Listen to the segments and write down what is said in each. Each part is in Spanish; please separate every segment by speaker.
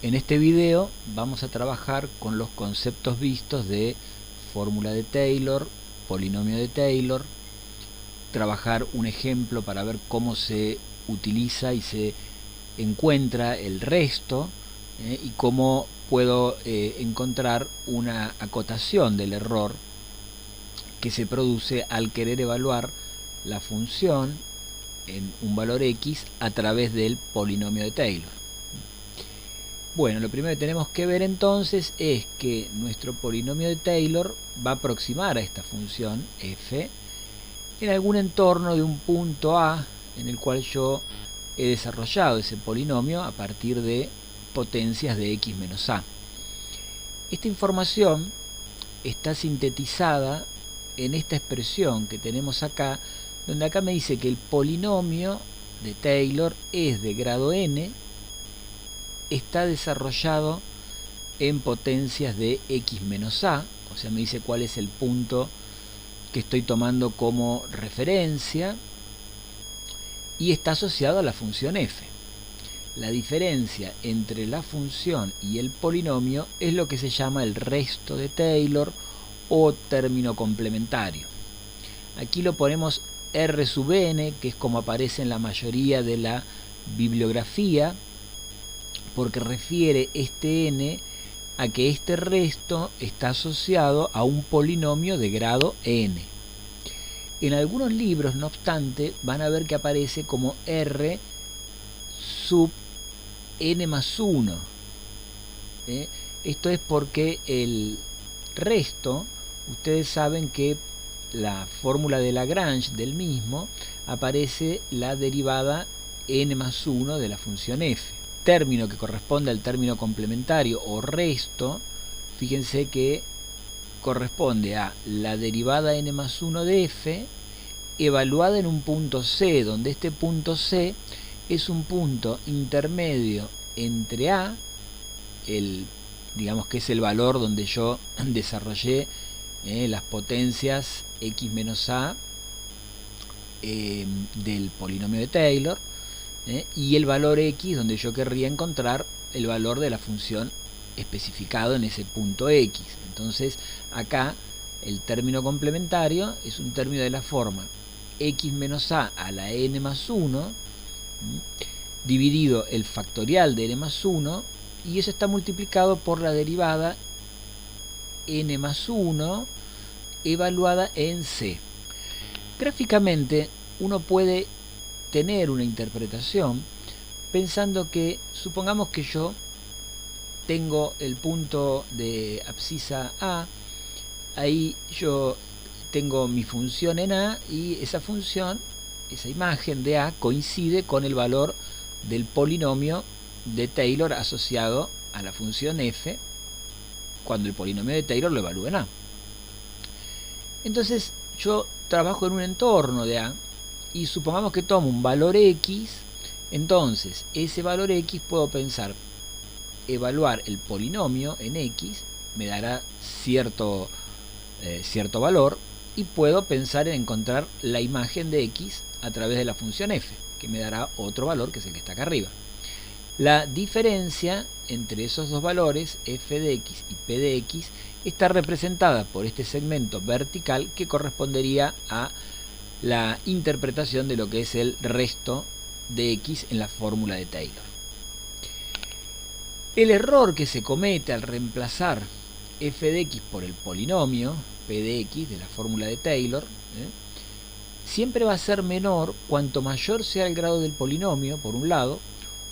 Speaker 1: En este video vamos a trabajar con los conceptos vistos de fórmula de Taylor, polinomio de Taylor, trabajar un ejemplo para ver cómo se utiliza y se encuentra el resto y cómo puedo encontrar una acotación del error que se produce al querer evaluar la función en un valor x a través del polinomio de Taylor. Bueno, lo primero que tenemos que ver entonces es que nuestro polinomio de Taylor va a aproximar a esta función f en algún entorno de un punto A en el cual yo he desarrollado ese polinomio a partir de potencias de x menos a. Esta información está sintetizada en esta expresión que tenemos acá, donde acá me dice que el polinomio de Taylor es de grado n, está desarrollado en potencias de x menos a, o sea, me dice cuál es el punto que estoy tomando como referencia, y está asociado a la función f. La diferencia entre la función y el polinomio es lo que se llama el resto de Taylor o término complementario. Aquí lo ponemos R sub n, que es como aparece en la mayoría de la bibliografía, porque refiere este n a que este resto está asociado a un polinomio de grado n. En algunos libros, no obstante, van a ver que aparece como R sub n más 1. Esto es porque el resto, ustedes saben que la fórmula de Lagrange del mismo aparece la derivada n más 1 de la función f. Término que corresponde al término complementario o resto, fíjense que corresponde a la derivada n más 1 de f evaluada en un punto C, donde este punto C es un punto intermedio entre A, digamos que es el valor donde yo desarrollé las potencias x menos a del polinomio de Taylor, y el valor x donde yo querría encontrar el valor de la función especificado en ese punto x. Entonces acá el término complementario es un término de la forma x menos a la n más 1 dividido el factorial de n más 1, y eso está multiplicado por la derivada n más 1 evaluada en c. Gráficamente uno puede tener una interpretación pensando que, supongamos que yo tengo el punto de abscisa A, ahí yo tengo mi función en A, y esa función, esa imagen de A coincide con el valor del polinomio de Taylor asociado a la función f cuando el polinomio de Taylor lo evalúe en A. Entonces yo trabajo en un entorno de A y supongamos que tomo un valor x. Entonces ese valor x puedo pensar, evaluar el polinomio en x me dará cierto valor, y puedo pensar en encontrar la imagen de x a través de la función f, que me dará otro valor, que es el que está acá arriba. La diferencia entre esos dos valores, f de x y p de x, está representada por este segmento vertical que correspondería a la interpretación de lo que es el resto de x en la fórmula de Taylor. El error que se comete al reemplazar f de x por el polinomio p de x de la fórmula de Taylor siempre va a ser menor cuanto mayor sea el grado del polinomio, por un lado,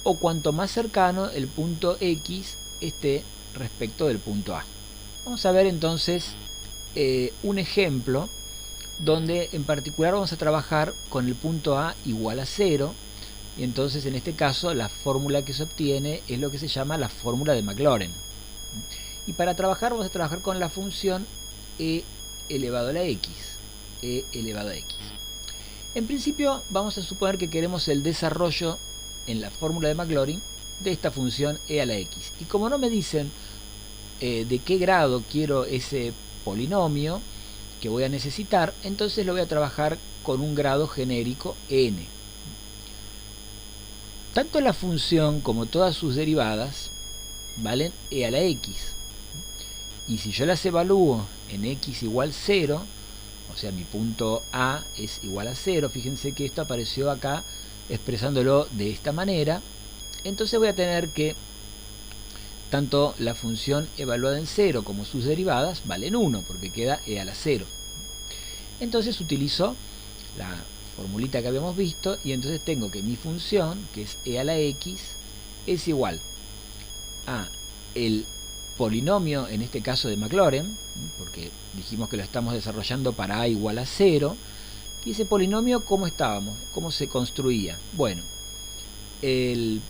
Speaker 1: o cuanto más cercano el punto x esté respecto del punto A. Vamos a ver entonces un ejemplo donde en particular vamos a trabajar con el punto A igual a 0, y entonces en este caso la fórmula que se obtiene es lo que se llama la fórmula de Maclaurin. Y para trabajar vamos a trabajar con la función e elevado a la x, e elevado a x. En principio vamos a suponer que queremos el desarrollo en la fórmula de Maclaurin de esta función e a la x, y como no me dicen de qué grado quiero ese polinomio que voy a necesitar, entonces lo voy a trabajar con un grado genérico n. Tanto la función como todas sus derivadas valen e a la x. Y si yo las evalúo en x igual 0, o sea, mi punto A es igual a 0, fíjense que esto apareció acá expresándolo de esta manera. Entonces voy a tener que tanto la función evaluada en 0 como sus derivadas valen 1, porque queda e a la 0. Entonces utilizo la formulita que habíamos visto, y entonces tengo que mi función, que es e a la x, es igual a el polinomio, en este caso de Maclaurin, porque dijimos que lo estamos desarrollando para a igual a 0, y ese polinomio, ¿cómo estábamos? ¿Cómo se construía? Bueno, el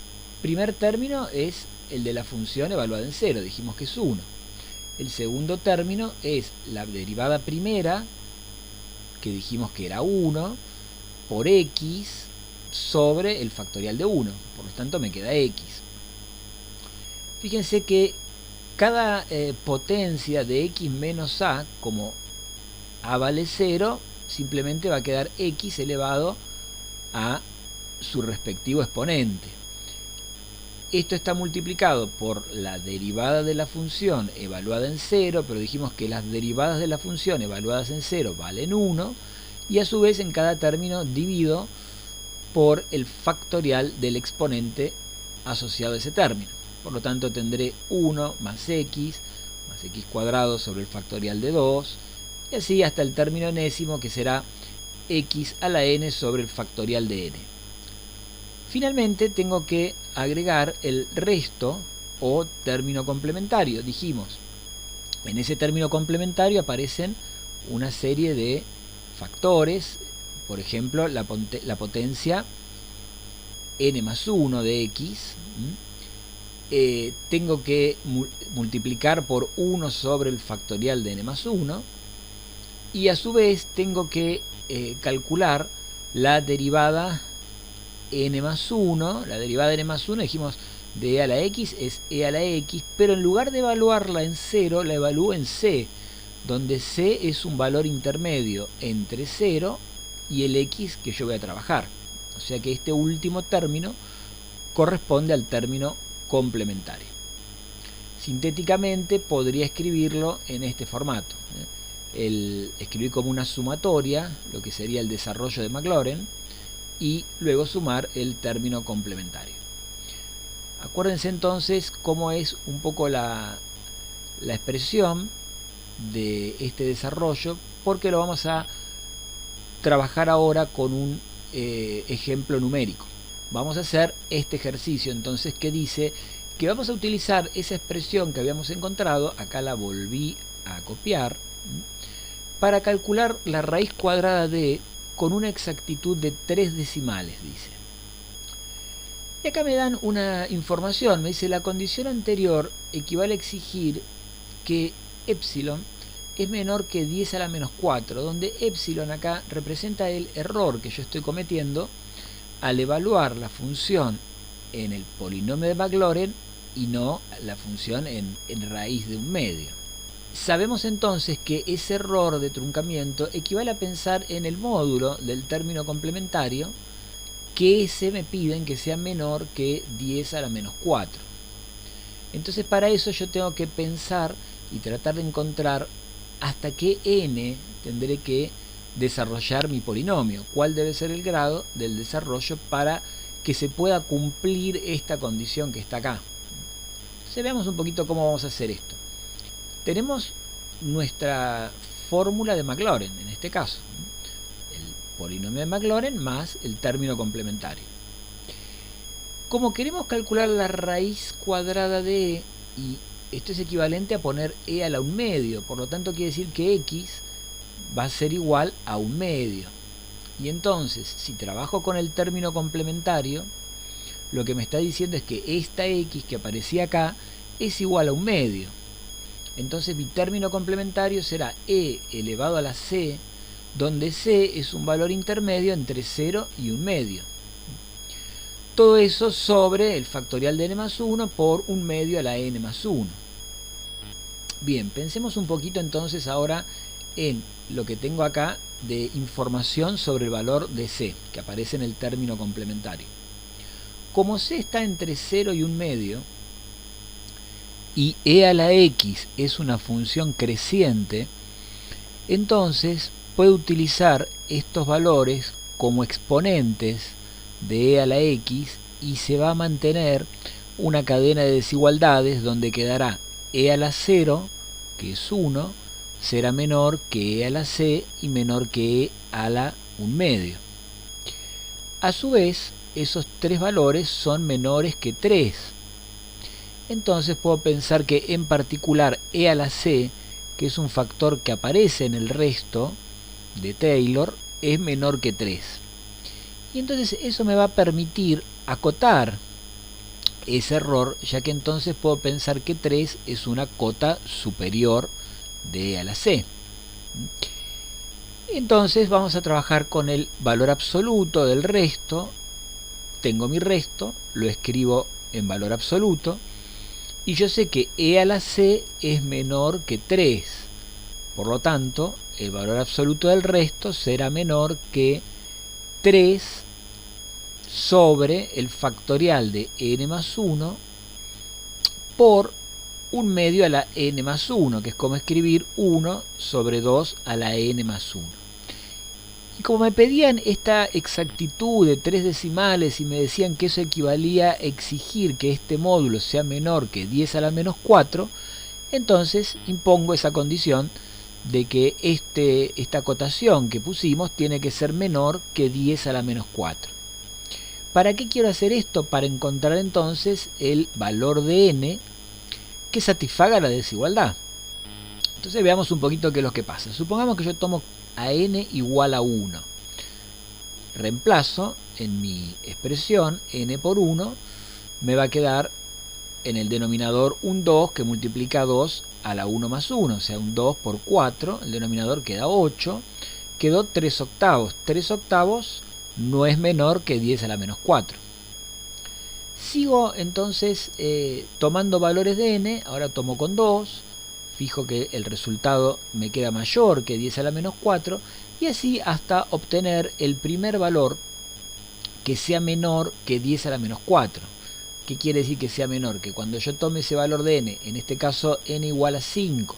Speaker 1: primer término es el de la función evaluada en 0, dijimos que es 1. El segundo término es la derivada primera, que dijimos que era 1, por x sobre el factorial de 1, por lo tanto me queda x. Fíjense que cada potencia de x menos a, como a vale 0, simplemente va a quedar x elevado a su respectivo exponente. Esto está multiplicado por la derivada de la función evaluada en 0, pero dijimos que las derivadas de la función evaluadas en 0 valen 1, y a su vez en cada término divido por el factorial del exponente asociado a ese término. Por lo tanto tendré 1 más x cuadrado sobre el factorial de 2, y así hasta el término enésimo, que será x a la n sobre el factorial de n. Finalmente tengo que agregar el resto o término complementario. Dijimos, en ese término complementario aparecen una serie de factores, por ejemplo la potencia n más 1 de x. Tengo que multiplicar por 1 sobre el factorial de n más 1, y a su vez tengo que calcular la derivada n más 1, la derivada de n más 1, dijimos de e a la x es e a la x, pero en lugar de evaluarla en 0, la evalúo en c, donde c es un valor intermedio entre 0 y el x que yo voy a trabajar. O sea que este último término corresponde al término complementario. Sintéticamente podría escribirlo en este formato. Escribir como una sumatoria lo que sería el desarrollo de Maclaurin, y luego sumar el término complementario. Acuérdense entonces cómo es un poco la expresión de este desarrollo, porque lo vamos a trabajar ahora con un ejemplo numérico. Vamos a hacer este ejercicio entonces, que dice que vamos a utilizar esa expresión que habíamos encontrado, acá la volví a copiar, para calcular la raíz cuadrada de con una exactitud de 3 decimales, dice. Y acá me dan una información, me dice: la condición anterior equivale a exigir que epsilon es menor que 10 a la menos 4, donde epsilon acá representa el error que yo estoy cometiendo al evaluar la función en el polinomio de Maclaurin y no la función en raíz de un medio. Sabemos entonces que ese error de truncamiento equivale a pensar en el módulo del término complementario, que ese me piden que sea menor que 10 a la menos 4. Entonces para eso yo tengo que pensar y tratar de encontrar hasta qué n tendré que desarrollar mi polinomio, cuál debe ser el grado del desarrollo para que se pueda cumplir esta condición que está acá. Entonces veamos un poquito cómo vamos a hacer esto. Tenemos nuestra fórmula de Maclaurin, en este caso, el polinomio de Maclaurin más el término complementario. Como queremos calcular la raíz cuadrada de e, y esto es equivalente a poner e a la 1/2, por lo tanto quiere decir que x va a ser igual a 1/2. Y entonces, si trabajo con el término complementario, lo que me está diciendo es que esta x que aparecía acá es igual a 1/2. Entonces mi término complementario será e elevado a la c, donde c es un valor intermedio entre 0 y 1/2. Todo eso sobre el factorial de n más 1 por 1/2 a la n más 1. Bien, pensemos un poquito entonces ahora en lo que tengo acá de información sobre el valor de c, que aparece en el término complementario. Como c está entre 0 y 1/2, y e a la x es una función creciente, entonces puedo utilizar estos valores como exponentes de e a la x y se va a mantener una cadena de desigualdades donde quedará e a la 0, que es 1, será menor que e a la c y menor que e a la 1/2. A su vez, esos tres valores son menores que 3. Entonces puedo pensar que en particular e a la c, que es un factor que aparece en el resto de Taylor, es menor que 3. Y entonces eso me va a permitir acotar ese error, ya que entonces puedo pensar que 3 es una cota superior de e a la c. Entonces vamos a trabajar con el valor absoluto del resto. Tengo mi resto, lo escribo en valor absoluto, y yo sé que e a la c es menor que 3. Por lo tanto, el valor absoluto del resto será menor que 3 sobre el factorial de n más 1 por 1/2 a la n más 1, que es como escribir 1 sobre 2 a la n más 1. Y como me pedían esta exactitud de 3 decimales y me decían que eso equivalía a exigir que este módulo sea menor que 10 a la menos 4, entonces impongo esa condición de que esta acotación que pusimos tiene que ser menor que 10 a la menos 4. ¿Para qué quiero hacer esto? Para encontrar entonces el valor de n que satisfaga la desigualdad. Entonces veamos un poquito qué es lo que pasa. Supongamos que yo tomo a n igual a 1. Reemplazo en mi expresión n por 1, me va a quedar en el denominador un 2 que multiplica 2 a la 1 más 1, o sea, un 2 por 4, el denominador queda 8, quedó 3 octavos. 3 octavos no es menor que 10 a la menos 4. Sigo entonces tomando valores de n, ahora tomo con 2, fijo que el resultado me queda mayor que 10 a la menos 4, y así hasta obtener el primer valor que sea menor que 10 a la menos 4. ¿Qué quiere decir que sea menor? Que cuando yo tome ese valor de n, en este caso n igual a 5,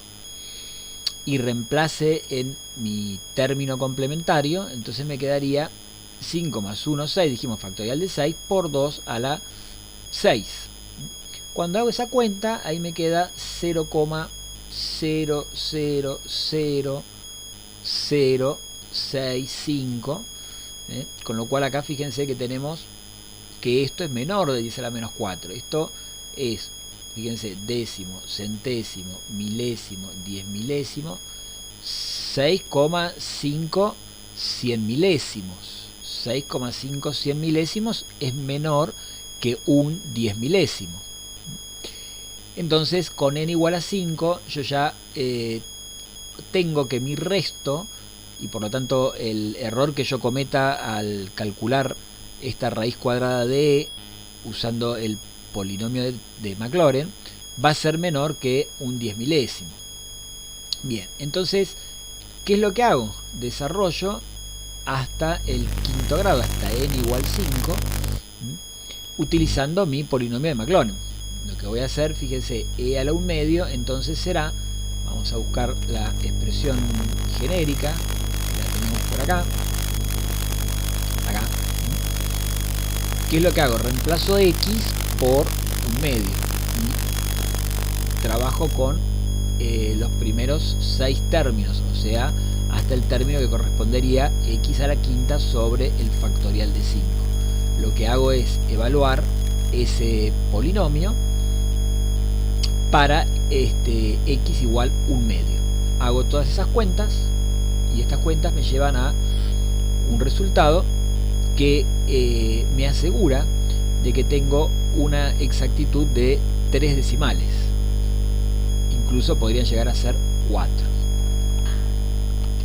Speaker 1: y reemplace en mi término complementario, entonces me quedaría 5 más 1, 6, dijimos factorial de 6, por 2 a la 6. Cuando hago esa cuenta, ahí me queda 0,0000065, con lo cual acá fíjense que tenemos que esto es menor de 10 a la menos 4. Esto es, fíjense, décimo, centésimo, milésimo, 10 milésimo, 6,5 100 milésimos. 6,5 100 milésimos es menor que un 10 milésimo. Entonces con n igual a 5 yo ya tengo que mi resto, y por lo tanto el error que yo cometa al calcular esta raíz cuadrada de e usando el polinomio de Maclaurin va a ser menor que un 10 milésimo. Bien, entonces, ¿qué es lo que hago? Desarrollo hasta el quinto grado, hasta n igual 5, utilizando mi polinomio de Maclaurin. Lo que voy a hacer, fíjense, e a la 1/2, entonces será, vamos a buscar la expresión genérica, la tenemos por acá, ¿qué es lo que hago? Reemplazo x por 1/2 y trabajo con los primeros 6 términos, o sea, hasta el término que correspondería x a la quinta sobre el factorial de 5. Lo que hago es evaluar ese polinomio para x igual 1/2. Hago todas esas cuentas y estas cuentas me llevan a un resultado que me asegura de que tengo una exactitud de 3 decimales. Incluso podrían llegar a ser 4.